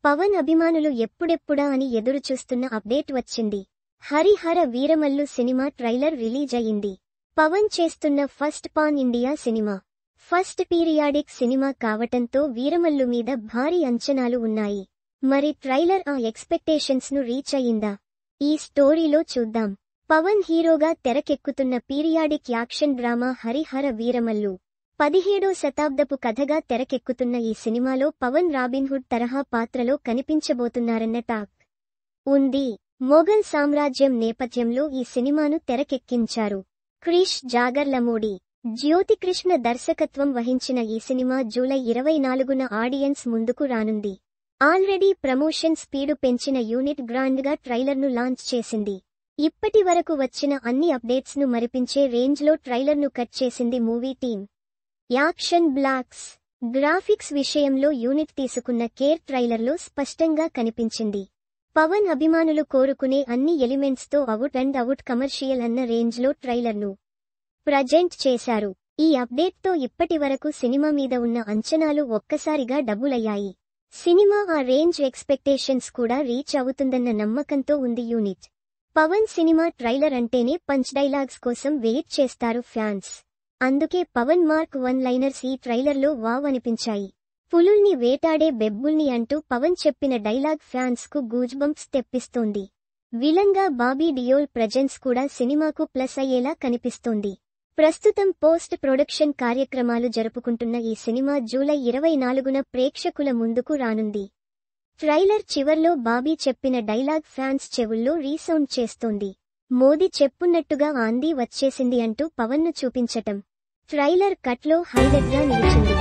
పవన్ అభిమానులు ఎప్పుడెప్పుడా అని ఎదురుచూస్తున్న అప్డేట్ వచ్చింది. Harihara Veeramallu cinema trailer release అయింది. పవన్ చేస్తున్న first pan India cinema. First periodic cinema కావటంతో వీరమల్లు మీద భారీ అంచనాలు ఉన్నాయి. మరి ట్రైలర్ ఆ ఎక్స్పెక్టేషన్స్ ను రీచ్ అయిందా? ఈ స్టోరీలో చూద్దాం. పవన్ హీరోగా తెరకెక్కుతున్న periodic action drama Harihara Veeramallu. 17వ శతాబ్దపు కథగా తెరకెక్కుతున్న ఈ సినిమాలో పవన్ రాబిన్హుడ్ తరహా పాత్రలో కనిపించబోతున్నారన్న టాక్ ఉంది. మొఘల్ సామ్రాజ్యం నేపథ్యంలో ఈ సినిమాను తెరకెక్కించారు. క్రిష్ జాగర్లమూడి, జ్యోతికృష్ణ దర్శకత్వం వహించిన ఈ సినిమా జూలై 24న ఆడియన్స్ ముందుకు రానుంది. ఆల్రెడీ ప్రమోషన్ స్పీడు పెంచిన యూనిట్ గ్రాండ్గా ట్రైలర్ను లాంచ్ చేసింది. ఇప్పటి వరకు వచ్చిన అన్ని అప్డేట్స్ ను మరిపించే రేంజ్లో ట్రైలర్ను కట్ చేసింది movie team. Action, blocks, graphics విషయంలో యూనిట్ తీసుకున్న కేర్ ట్రైలర్లో స్పష్టంగా కనిపించింది. పవన్ అభిమానులు కోరుకునే అన్ని ఎలిమెంట్స్ తో అవుట్ అండ్ అవుట్ కమర్షియల్ అన్న రేంజ్లో ట్రైలర్ను ప్రజెంట్ చేశారు. ఈ అప్డేట్ తో ఇప్పటి వరకు సినిమా మీద ఉన్న అంచనాలు ఒక్కసారిగా డబుల్ అయ్యాయి. సినిమా ఆ రేంజ్ ఎక్స్పెక్టేషన్స్ కూడా రీచ్ అవుతుందన్న నమ్మకంతో ఉంది యూనిట్. పవన్ సినిమా ట్రైలర్ అంటేనే పంచ్ డైలాగ్స్ కోసం వెయిట్ చేస్తారు ఫ్యాన్స్. అందుకే పవన్ మార్క్ 1 లైనర్స్ ఈ ట్రైలర్లో వావ్ అనిపించాయి. పులుల్ని వేటాడే బెబ్బుల్ని అంటూ పవన్ చెప్పిన డైలాగ్ ఫ్యాన్స్ కు గూజ్ బంప్స్ తెప్పిస్తోంది. విలన్గా బాబీ డియోల్ ప్రెజెన్స్ కూడా సినిమాకు ప్లస్ అయ్యేలా కనిపిస్తోంది. ప్రస్తుతం పోస్ట్ ప్రొడక్షన్ కార్యక్రమాలు జరుపుకుంటున్న ఈ సినిమా జూలై 24న ప్రేక్షకుల ముందుకు రానుంది. ట్రైలర్ చివర్లో బాబీ చెప్పిన డైలాగ్ ఫ్యాన్స్ చెవుల్లో రీసౌండ్ చేస్తోంది. మోదీ చెప్పున్నట్టుగా ఆందీ వచ్చేసింది అంటూ పవన్ను చూపించటం ట్రైలర్ కట్లో హైలైట్గా నిలిచింది.